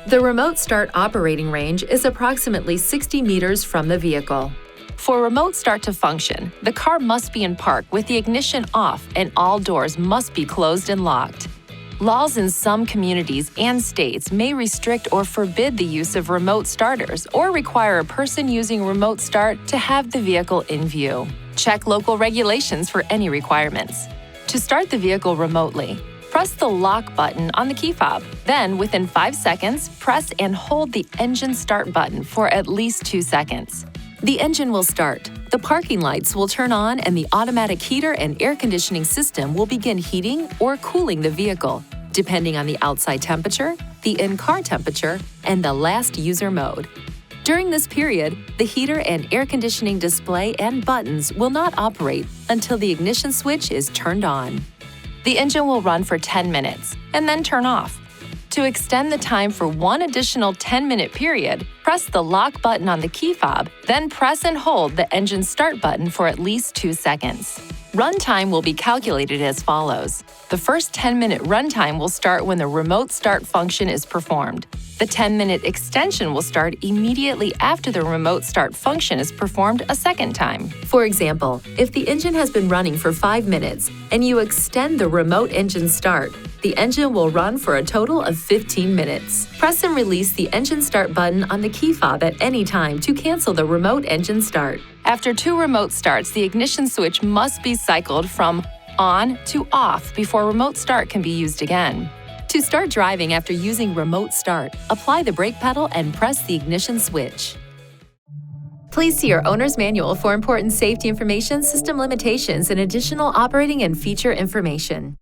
The remote start operating range is approximately 60 meters from the vehicle. For remote start to function, the car must be in park with the ignition off and all doors must be closed and locked. Laws in some communities and states may restrict or forbid the use of remote starters or require a person using remote start to have the vehicle in view. Check local regulations for any requirements. To start the vehicle remotely, press the lock button on the key fob. Then, within 5 seconds, press and hold the engine start button for at least 2 seconds. The engine will start, the parking lights will turn on, and the automatic heater and air conditioning system will begin heating or cooling the vehicle, depending on the outside temperature, the in-car temperature, and the last user mode. During this period, the heater and air conditioning display and buttons will not operate until the ignition switch is turned on. The engine will run for 10 minutes and then turn off. To extend the time for one additional 10-minute period, press the lock button on the key fob, then press and hold the engine start button for at least 2 seconds. Runtime will be calculated as follows. The first 10-minute runtime will start when the remote start function is performed. The 10-minute extension will start immediately after the remote start function is performed a second time. For example, if the engine has been running for 5 minutes and you extend the remote engine start, the engine will run for a total of 15 minutes. Press and release the engine start button on the key fob at any time to cancel the remote engine start. After 2 remote starts, the ignition switch must be cycled from on to off before remote start can be used again. To start driving after using remote start, apply the brake pedal and press the ignition switch. Please see your owner's manual for important safety information, system limitations, and additional operating and feature information.